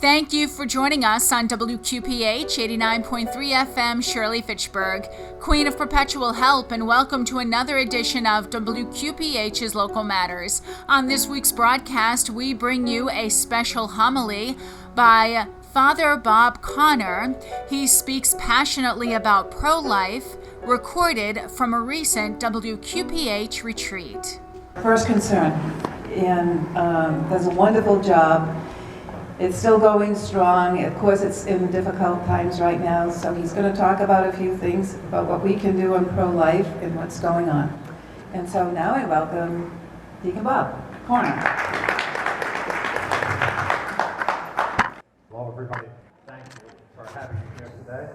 Thank you for joining us on WQPH 89.3 FM Shirley Fitchburg, Queen of Perpetual Help, and welcome to another edition of WQPH's Local Matters. On this week's broadcast, we bring you a special homily by Father Bob Connor. He speaks passionately about pro-life, recorded from a recent WQPH retreat. First concern, and does a wonderful job. It's still going strong. Of course, it's in difficult times right now, so he's going to talk about a few things about what we can do on pro-life and what's going on. And so now I welcome Deacon Bob Connor. Hello, everybody. Thank you for having me here today.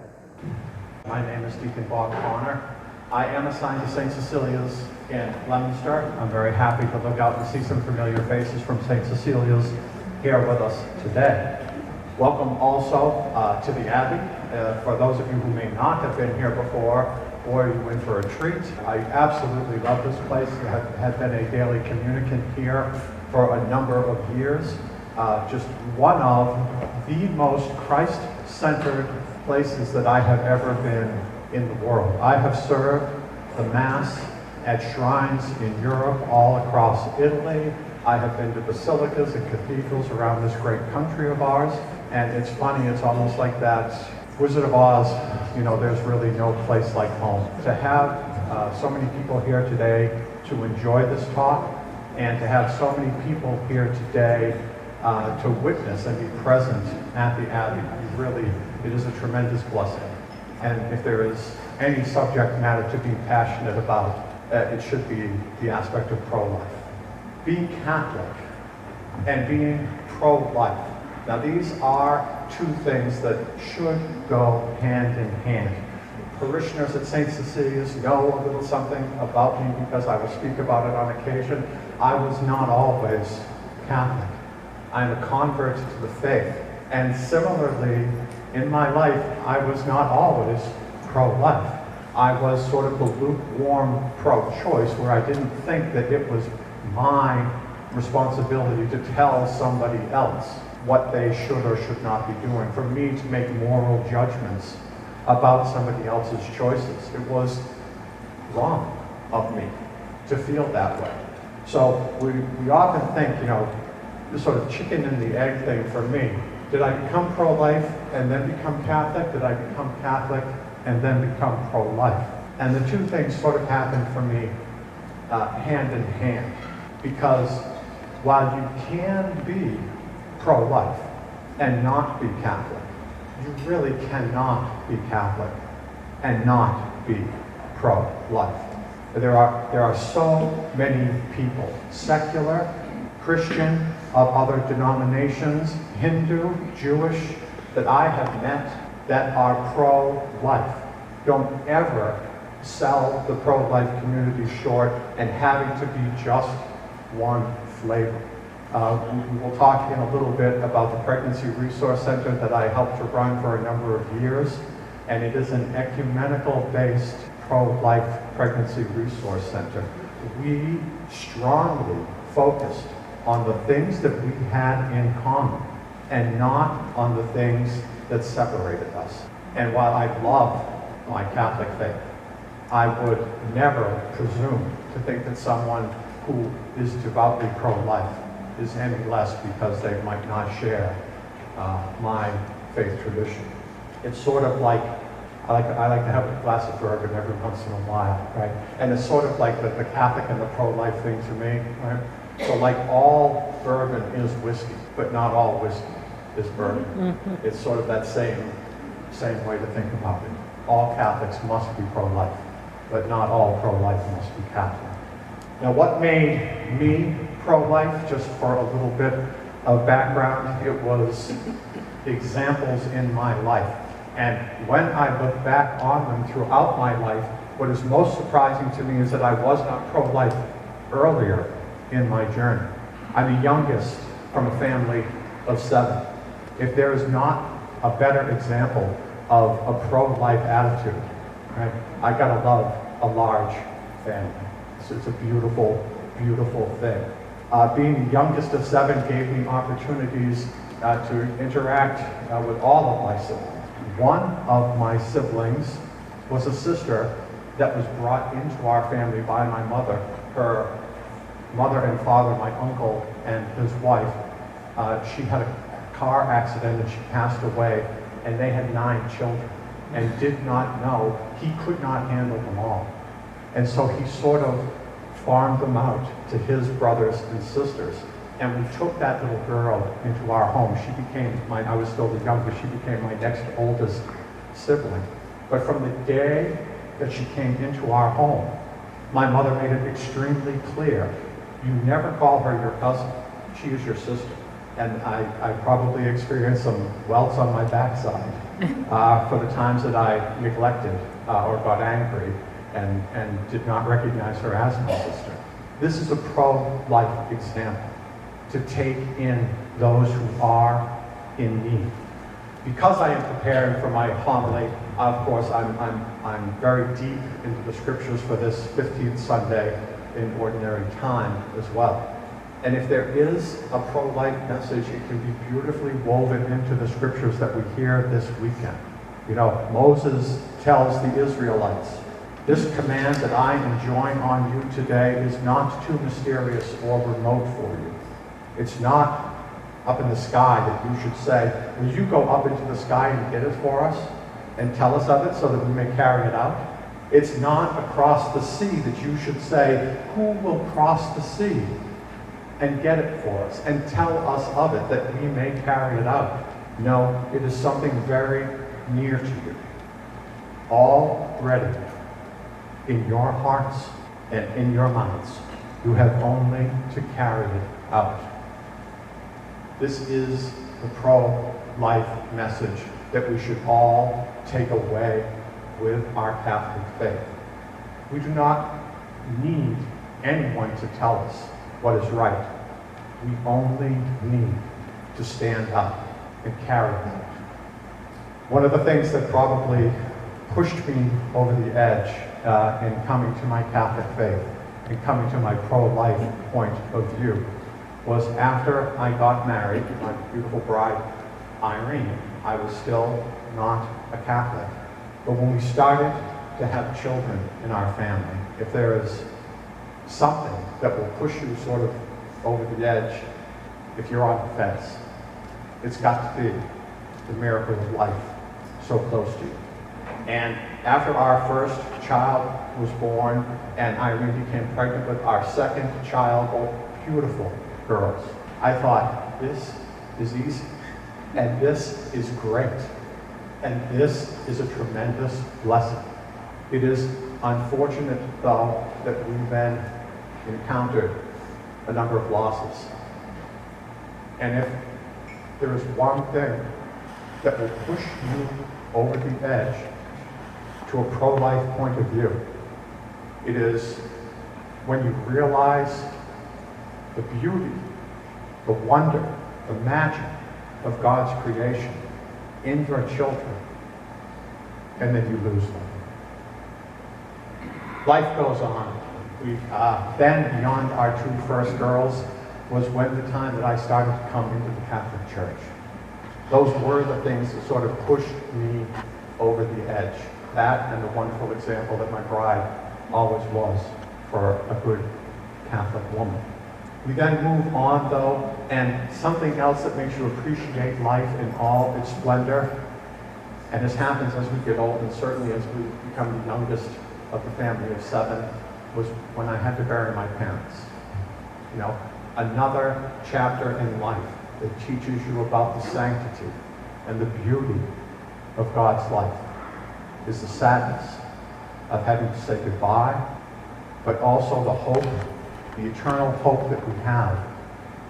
My name is Deacon Bob Connor. I am assigned to St. Cecilia's in Leominster. I'm very happy to look out and see some familiar faces from St. Cecilia's here with us today. Welcome also to the Abbey. For those of you who may not have been here before, or you went for a treat, I absolutely love this place. I have been a daily communicant here for a number of years. Just one of the most Christ-centered places that I have ever been in the world. I have served the Mass at shrines in Europe, all across Italy. I have been to basilicas and cathedrals around this great country of ours, and it's funny, it's almost like that Wizard of Oz, you know, there's really no place like home. To have so many people here today to enjoy this talk, and to have so many people here today to witness and be present at the Abbey, really, it is a tremendous blessing. And if there is any subject matter to be passionate about, it should be the aspect of pro-life. Being Catholic and being pro-life. Now these are two things that should go hand in hand. Parishioners at St. Cecilia's know a little something about me because I will speak about it on occasion. I was not always Catholic. I'm a convert to the faith. And similarly, in my life, I was not always pro-life. I was sort of the lukewarm pro-choice, where I didn't think that it was my responsibility to tell somebody else what they should or should not be doing, for me to make moral judgments about somebody else's choices. It was wrong of me to feel that way. So we often think, you know, this sort of chicken and the egg thing for me. Did I become pro-life and then become Catholic? Did I become Catholic and then become pro-life? And the two things sort of happened for me hand in hand. Because while you can be pro-life and not be Catholic, you really cannot be Catholic and not be pro-life. There are so many people, secular, Christian, of other denominations, Hindu, Jewish, that I have met that are pro-life. Don't ever sell the pro-life community short and having to be just one flavor. We will talk in a little bit about the Pregnancy Resource Center that I helped to run for a number of years, and it is an ecumenical-based pro-life pregnancy resource center. We strongly focused on the things that we had in common and not on the things that separated us. And while I love my Catholic faith, I would never presume to think that someone who is devoutly pro-life is any less because they might not share my faith tradition. It's sort of like, I like to have a glass of bourbon every once in a while, right? And it's sort of like the Catholic and the pro-life thing to me, right? So like all bourbon is whiskey, but not all whiskey is bourbon. Mm-hmm. It's sort of that same way to think about it. All Catholics must be pro-life, but not all pro-life must be Catholic. Now what made me pro-life, just for a little bit of background, it was examples in my life. And when I look back on them throughout my life, what is most surprising to me is that I was not pro-life earlier in my journey. I'm the youngest from a family of 7. If there is not a better example of a pro-life attitude, right? I gotta love a large family. It's a beautiful, beautiful thing. Being the youngest of 7 gave me opportunities to interact with all of my siblings. One of my siblings was a sister that was brought into our family by my mother. Her mother and father, my uncle and his wife, she had a car accident and she passed away, and they had 9 children and did not know, he could not handle them all. And so he sort of farmed them out to his brothers and sisters. And we took that little girl into our home. She became I was still the youngest, she became my next oldest sibling. But from the day that she came into our home, my mother made it extremely clear, you never call her your cousin, she is your sister. And I probably experienced some welts on my backside for the times that I neglected or got angry and did not recognize her as my sister. This is a pro-life example, to take in those who are in need. Because I am preparing for my homily, of course, I'm very deep into the scriptures for this 15th Sunday in ordinary time as well. And if there is a pro-life message, it can be beautifully woven into the scriptures that we hear this weekend. You know, Moses tells the Israelites, this command that I enjoin on you today is not too mysterious or remote for you. It's not up in the sky that you should say, will you go up into the sky and get it for us and tell us of it so that we may carry it out? It's not across the sea that you should say, who will cross the sea and get it for us and tell us of it that we may carry it out. No, it is something very near to you, already in your hearts and in your minds. You have only to carry it out. This is the pro-life message that we should all take away with our Catholic faith. We do not need anyone to tell us what is right. We only need to stand up and carry it out. One of the things that probably pushed me over the edge in coming to my Catholic faith and coming to my pro-life point of view was after I got married to my beautiful bride, Irene. I was still not a Catholic. But when we started to have children in our family, if there is something that will push you sort of over the edge, if you're on the fence, it's got to be the miracle of life so close to you. And after our first child was born and Irene became pregnant with our second child, both beautiful girls, I thought, this is easy, and this is great, and this is a tremendous blessing. It is unfortunate, though, that we then encountered a number of losses. And if there is one thing that will push you over the edge to a pro-life point of view, it is when you realize the beauty, the wonder, the magic of God's creation in your children, and then you lose them. Life goes on. Then, beyond our 2 first girls, was when the time that I started to come into the Catholic Church. Those were the things that sort of pushed me over the edge. That and the wonderful example that my bride always was for a good Catholic woman. We then move on, though, and something else that makes you appreciate life in all its splendor, and this happens as we get old, and certainly as we become the youngest of the family of 7, was when I had to bury my parents. You know, another chapter in life that teaches you about the sanctity and the beauty of God's life is the sadness of having to say goodbye, but also the hope, the eternal hope that we have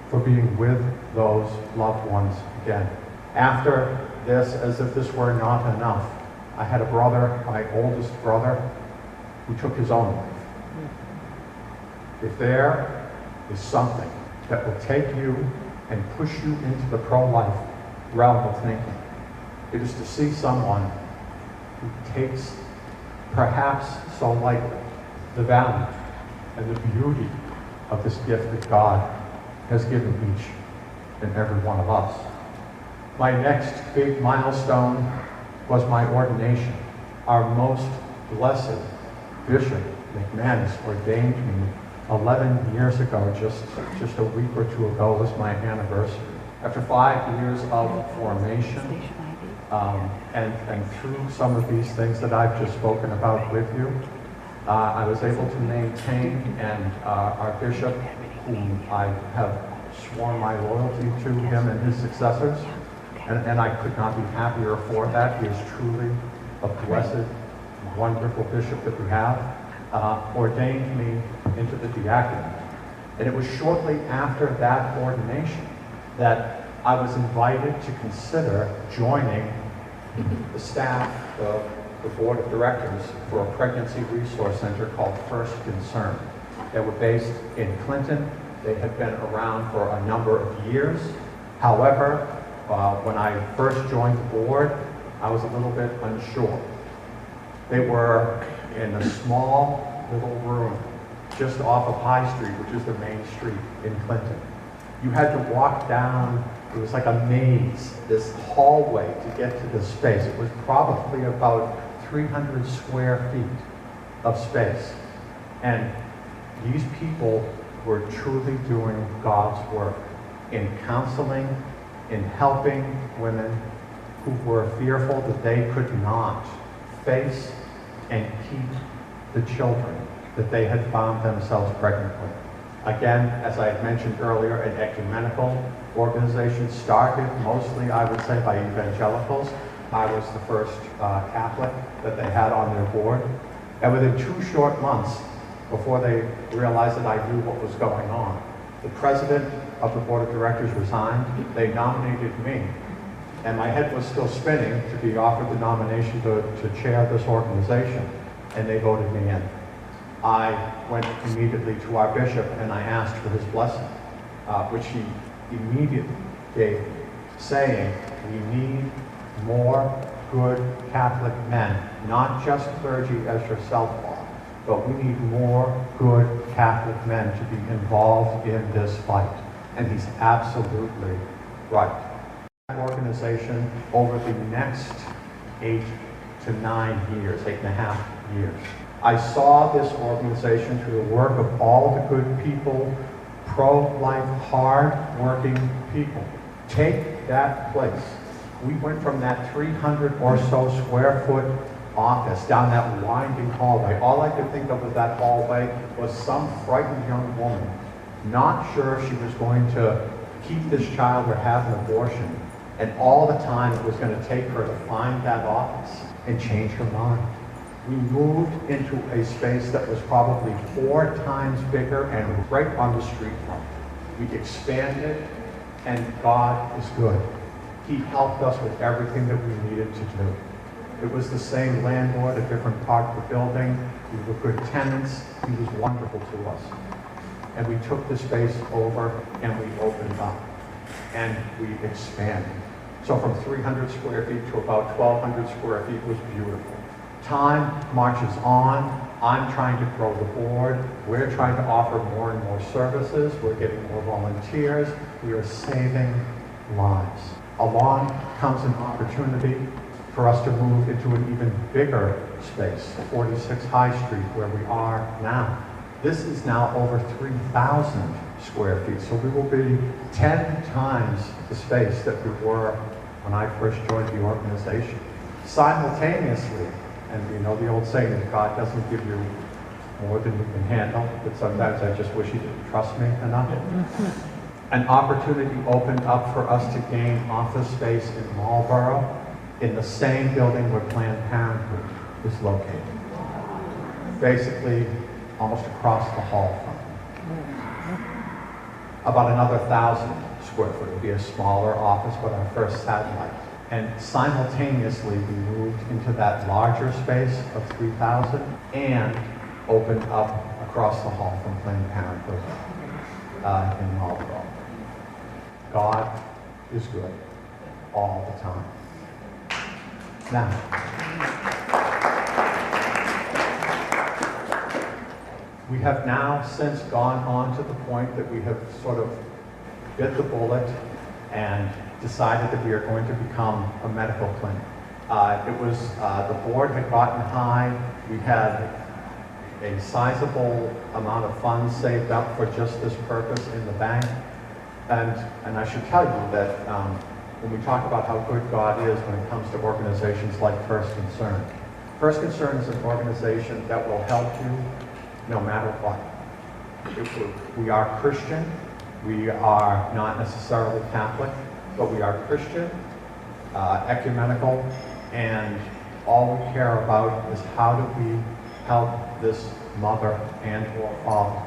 for being with those loved ones again. After this, as if this were not enough, I had a brother, my oldest brother, who took his own life. If there is something that will take you and push you into the pro-life realm of thinking, it is to see someone who takes, perhaps so lightly, the value and the beauty of this gift that God has given each and every one of us. My next big milestone was my ordination. Our most blessed Bishop McManus ordained me 11 years ago, just a week or two ago was my anniversary. After 5 years of formation, and through some of these things that I've just spoken about with you, I was able to maintain, and our bishop, whom I have sworn my loyalty to him and his successors, and I could not be happier for that. He is truly a blessed, wonderful bishop that we have, ordained me into the diaconate. And it was shortly after that ordination that I was invited to consider joining the staff of the board of directors for a pregnancy resource center called First Concern. They were based in Clinton. They had been around for a number of years. However, when I first joined the board, I was a little bit unsure. They were in a small little room just off of High Street, which is the main street in Clinton. You had to walk down, it was like a maze, this hallway to get to this space. It was probably about 300 square feet of space. And these people were truly doing God's work in counseling, in helping women who were fearful that they could not face and keep the children that they had found themselves pregnant with. Again, as I had mentioned earlier, an ecumenical organization started mostly, I would say, by evangelicals. I was the first Catholic that they had on their board. And within 2 short months, before they realized that I knew what was going on, the president of the board of directors resigned. They nominated me. And my head was still spinning to be offered the nomination to chair this organization. And they voted me in. I went immediately to our bishop and I asked for his blessing, which he immediately gave me, saying, we need more good Catholic men, not just clergy as yourself are, but we need more good Catholic men to be involved in this fight. And he's absolutely right. That organization, over the next 8 to 9 years, 8.5 years, I saw this organization through the work of all the good people, pro-life, hard-working people, take that place. We went from that 300 or so square foot office down that winding hallway. All I could think of with that hallway was some frightened young woman, not sure if she was going to keep this child or have an abortion. And all the time it was going to take her to find that office and change her mind. We moved into a space that was probably 4 times bigger and right on the street front. We expanded, and God is good. He helped us with everything that we needed to do. It was the same landlord, a different part of the building. We were good tenants. He was wonderful to us. And we took the space over and we opened up and we expanded. So from 300 square feet to about 1,200 square feet was beautiful. Time marches on. I'm trying to grow the board. We're trying to offer more and more services. We're getting more volunteers. We are saving lives. Along comes an opportunity for us to move into an even bigger space, 46 High Street, where we are now. This is now over 3,000 square feet, so we will be 10 times the space that we were when I first joined the organization. Simultaneously, and you know the old saying that God doesn't give you more than you can handle, but sometimes I just wish He didn't trust me enough. An opportunity opened up for us to gain office space in Marlborough, in the same building where Planned Parenthood is located. Basically, almost across the hall from it. About another 1,000 square foot. It would be a smaller office, but our first satellite. And simultaneously, we moved into that larger space of 3,000 and opened up across the hall from Planned Parenthood in Marlborough. God is good all the time. Now, we have now since gone on to the point that we have sort of bit the bullet and decided that we are going to become a medical clinic. The board had gotten high. We had a sizable amount of funds saved up for just this purpose in the bank. And I should tell you that when we talk about how good God is when it comes to organizations like First Concern. First Concern is an organization that will help you no matter what. We are Christian. We are not necessarily Catholic, but we are Christian, ecumenical, and all we care about is how do we help this mother and or father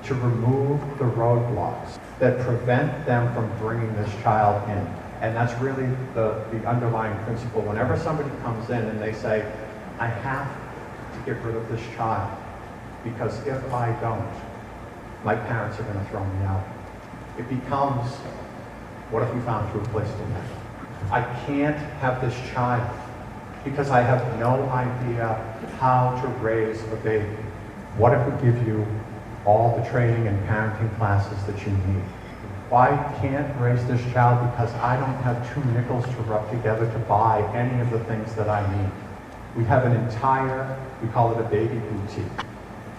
to remove the roadblocks that prevent them from bringing this child in. And that's really the underlying principle. Whenever somebody comes in and they say, I have to get rid of this child, because if I don't, my parents are going to throw me out. It becomes, what if we found through a place to live? I can't have this child because I have no idea how to raise a baby. What if we give you all the training and parenting classes that you need? I can't raise this child because I don't have 2 nickels to rub together to buy any of the things that I need. We have an entire, we call it a baby boutique,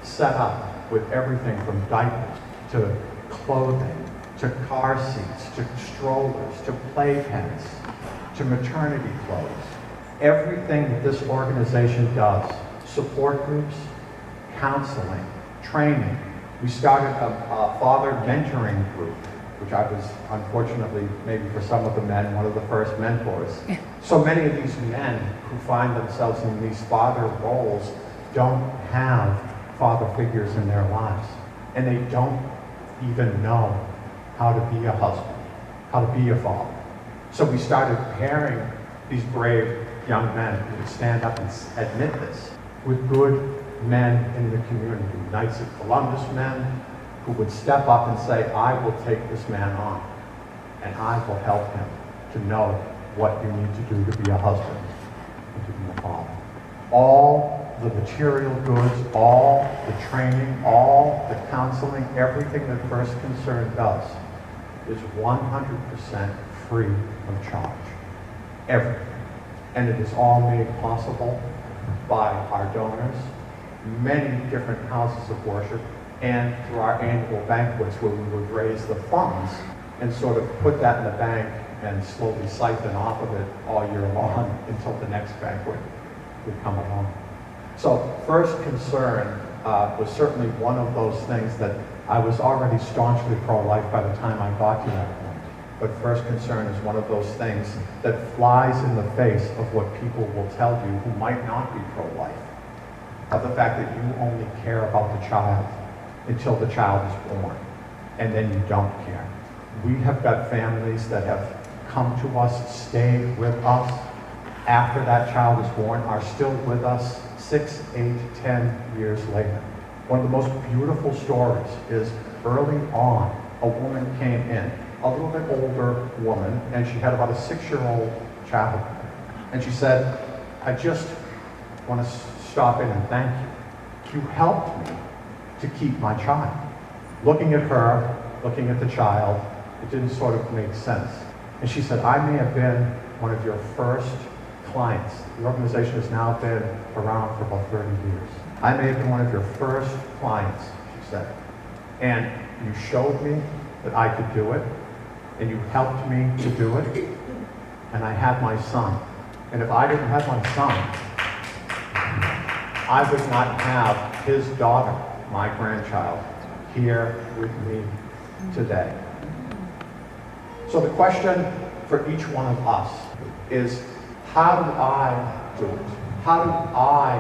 set up with everything from diapers to clothing, to car seats, to strollers, to playpens, to maternity clothes. Everything that this organization does, support groups, counseling, training. We started a father mentoring group, which I was, unfortunately, maybe for some of the men, one of the first mentors. So many of these men who find themselves in these father roles don't have father figures in their lives. And they don't even know how to be a husband, how to be a father. So we started pairing these brave young men who would stand up and admit this with good men in the community, Knights of Columbus men who would step up and say, I will take this man on and I will help him to know what you need to do to be a husband and to be a father. All the material goods, all the training, all the counseling, everything that First Concern does is 100% free of charge. Everything. And it is all made possible by our donors, many different houses of worship, and through our annual banquets where we would raise the funds and sort of put that in the bank and slowly siphon off of it all year long until the next banquet would come along. So First Concern was certainly one of those things that I was already staunchly pro-life by the time I got to that point. But First Concern is one of those things that flies in the face of what people will tell you who might not be pro-life, of the fact that you only care about the child until the child is born, and then you don't care. We have got families that have come to us, stayed with us after that child is born, are still with us 6, 8, 10 years later. One of the most beautiful stories is early on, a woman came in, a little bit older woman, and she had about a 6-year-old child. And she said, I just want to stop in and thank you. You helped me to keep my child. Looking at her, looking at the child, it didn't sort of make sense. And she said, I may have been one of your first clients. The organization has now been around for about 30 years. I may have been one of your first clients, she said. And you showed me that I could do it, and you helped me to do it, and I had my son. And if I didn't have my son, I would not have his daughter, my grandchild, here with me today. So the question for each one of us is, how do I do it? How do I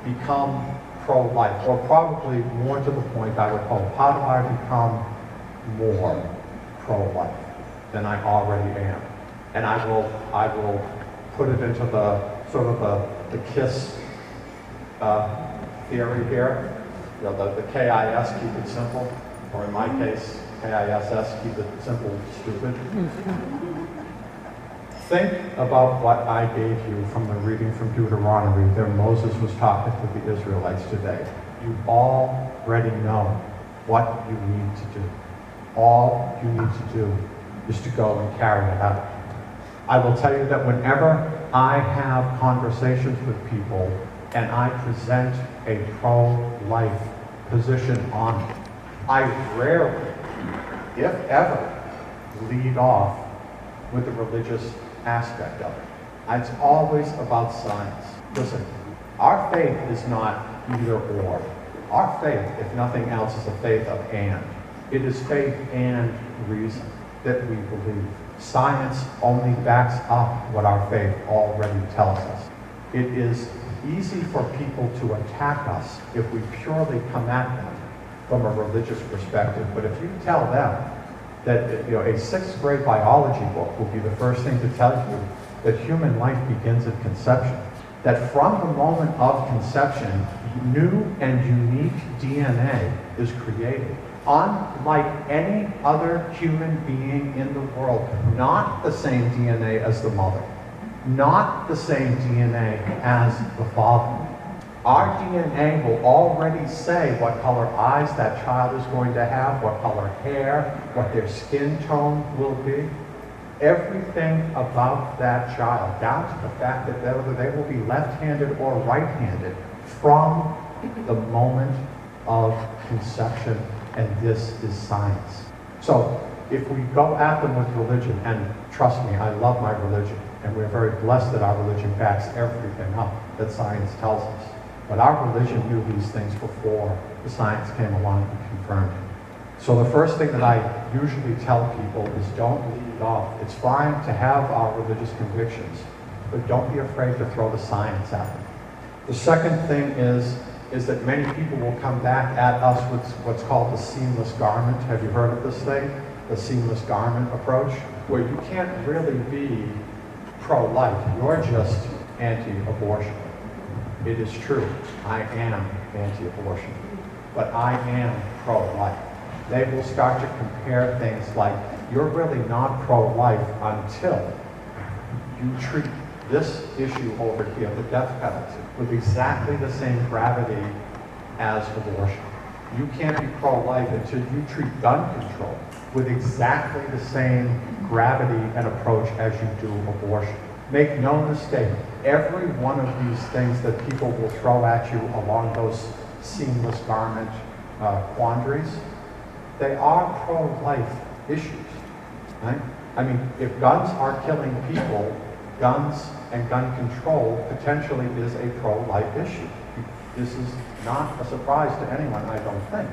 become pro-life? Or probably more to the point, I would hope, how do I become more pro-life than I already am? And I will put it into the sort of the KISS theory here. You know, the KIS, keep it simple, or in my case, KISS, keep it simple, stupid. Think about what I gave you from the reading from Deuteronomy that Moses was talking to the Israelites today. You already know what you need to do. All you need to do is to go and carry it out. I will tell you that whenever I have conversations with people and I present a pro-life position on it, I rarely, if ever, lead off with the religious aspect of it. It's always about science. Listen, our faith is not either or. Our faith, if nothing else, is a faith of and. It is faith and reason that we believe. Science only backs up what our faith already tells us. It is easy for people to attack us if we purely come at them from a religious perspective. But if you tell them that a 6th grade biology book will be the first thing to tell you that human life begins at conception, that from the moment of conception, new and unique DNA is created, unlike any other human being in the world, not the same DNA as the mother, not the same DNA as the father. Our DNA will already say what color eyes that child is going to have, what color hair, what their skin tone will be. Everything about that child, down to the fact that whether they will be left-handed or right-handed from the moment of conception, and this is science. So if we go at them with religion, and trust me, I love my religion, and we're very blessed that our religion backs everything up that science tells us. But our religion knew these things before the science came along and confirmed it. So the first thing that I usually tell people is don't lead off. It's fine to have our religious convictions, but don't be afraid to throw the science at them. The second thing is that many people will come back at us with what's called the seamless garment. Have you heard of this thing? The seamless garment approach, where you can't really be pro-life. You're just anti-abortion. It is true. I am anti-abortion, but I am pro-life. They will start to compare things like, you're really not pro-life until you treat this issue over here, the death penalty, with exactly the same gravity as abortion. You can't be pro-life until you treat gun control with exactly the same gravity and approach as you do abortion. Make no mistake, every one of these things that people will throw at you along those seamless garment quandaries, they are pro-life issues, right? I mean, if guns are killing people, guns and gun control potentially is a pro-life issue. This is not a surprise to anyone, I don't think.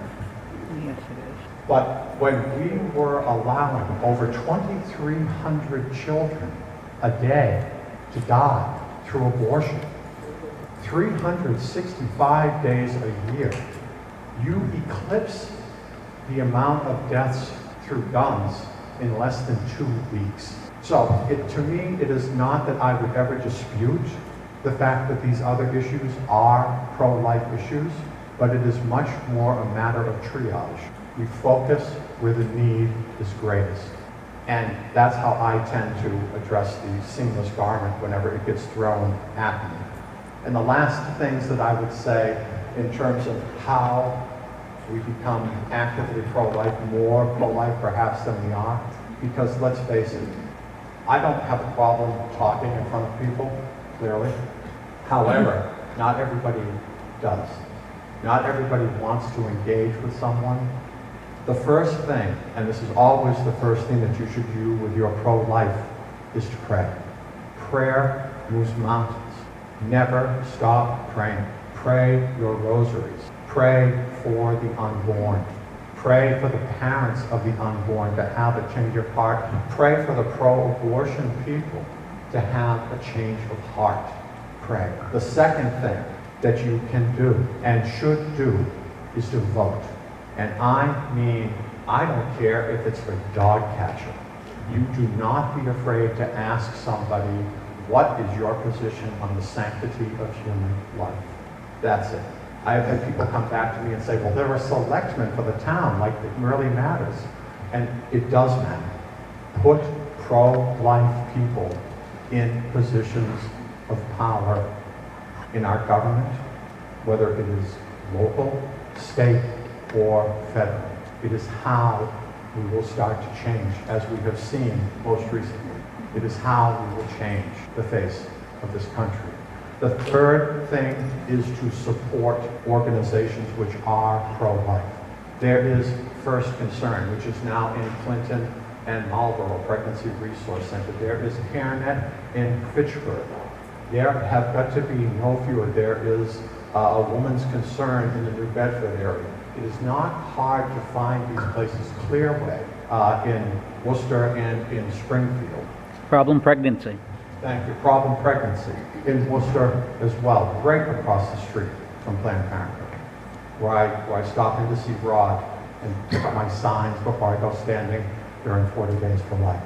Yes, it is. But when we were allowing over 2,300 children a day to die through abortion, 365 days a year, you eclipse the amount of deaths through guns in less than 2 weeks. So to me, it is not that I would ever dispute the fact that these other issues are pro-life issues, but it is much more a matter of triage. We focus where the need is greatest. And that's how I tend to address the seamless garment whenever it gets thrown at me. And the last things that I would say in terms of how we become actively pro-life, more pro-life perhaps than we are, because let's face it, I don't have a problem talking in front of people, clearly. However, not everybody does. Not everybody wants to engage with someone. The first thing, and this is always the first thing that you should do with your pro-life, is to pray. Prayer moves mountains. Never stop praying. Pray your rosaries. Pray for the unborn. Pray for the parents of the unborn to have a change of heart. Pray for the pro-abortion people to have a change of heart. Pray. The second thing that you can do and should do is to vote. And I mean, I don't care if it's for dog catcher. You do not be afraid to ask somebody, what is your position on the sanctity of human life? That's it. I have had people come back to me and say, well, there are selectmen for the town, like it really matters. And it does matter. Put pro-life people in positions of power in our government, whether it is local, state, or federal. It is how we will start to change, as we have seen most recently. It is how we will change the face of this country. The third thing is to support organizations which are pro-life. There is First Concern, which is now in Clinton and Marlborough Pregnancy Resource Center. There is CareNet in Fitchburg. There have got to be no fewer. There is a Woman's Concern in the New Bedford area. It is not hard to find these places. Clearway in Worcester and in Springfield. Problem pregnancy. Thank you. Problem Pregnancy in Worcester as well, right across the street from Planned Parenthood, where I stop in to see Rod and pick up my signs before I go standing during 40 Days for Life.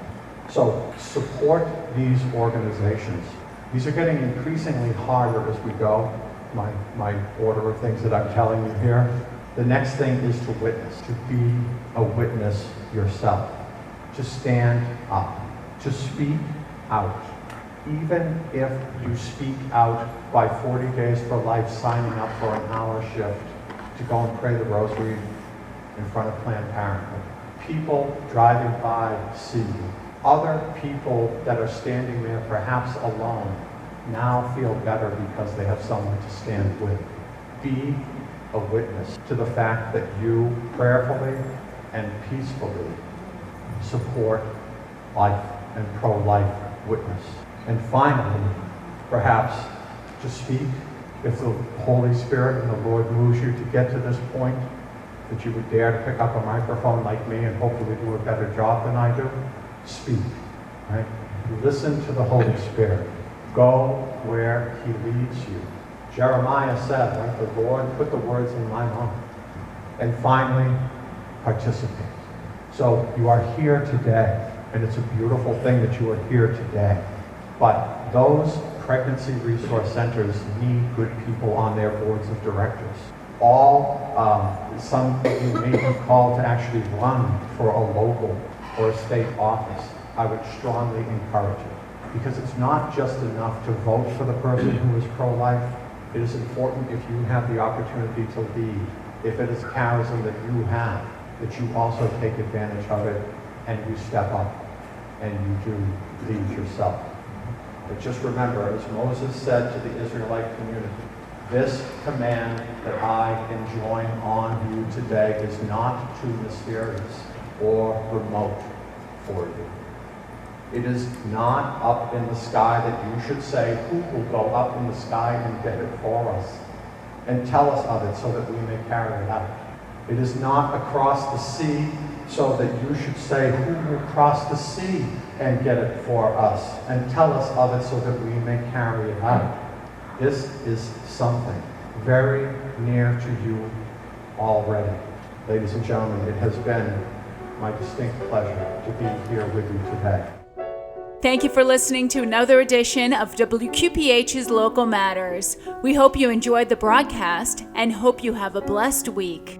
So support these organizations. These are getting increasingly harder as we go, my order of things that I'm telling you here. The next thing is to witness, to be a witness yourself, to stand up, to speak out. Even if you speak out by 40 Days for Life, signing up for an hour shift to go and pray the rosary in front of Planned Parenthood. People driving by see you. Other people that are standing there, perhaps alone, now feel better because they have someone to stand with. Be a witness to the fact that you prayerfully and peacefully support life and pro-life witness. And finally, perhaps to speak, if the Holy Spirit and the Lord moves you to get to this point, that you would dare to pick up a microphone like me and hopefully do a better job than I do. Speak, right? Listen to the Holy Spirit. Go where He leads you. Jeremiah said, right, the Lord put the words in my mouth. And finally, participate. So you are here today, and it's a beautiful thing that you are here today. But those pregnancy resource centers need good people on their boards of directors. Some of you may be called to actually run for a local or a state office. I would strongly encourage it, because it's not just enough to vote for the person who is pro-life. It is important, if you have the opportunity to lead, if it is charism that you have, that you also take advantage of it and you step up and you do lead yourself. But just remember, as Moses said to the Israelite community, this command that I enjoin on you today is not too mysterious or remote for you. It is not up in the sky that you should say, who will go up in the sky and get it for us and tell us of it so that we may carry it out. It is not across the sea so that you should say, who will cross the sea and get it for us and tell us of it so that we may carry it out. This is something very near to you already. Ladies and gentlemen, it has been my distinct pleasure to be here with you today. Thank you for listening to another edition of WQPH's Local Matters. We hope you enjoyed the broadcast and hope you have a blessed week.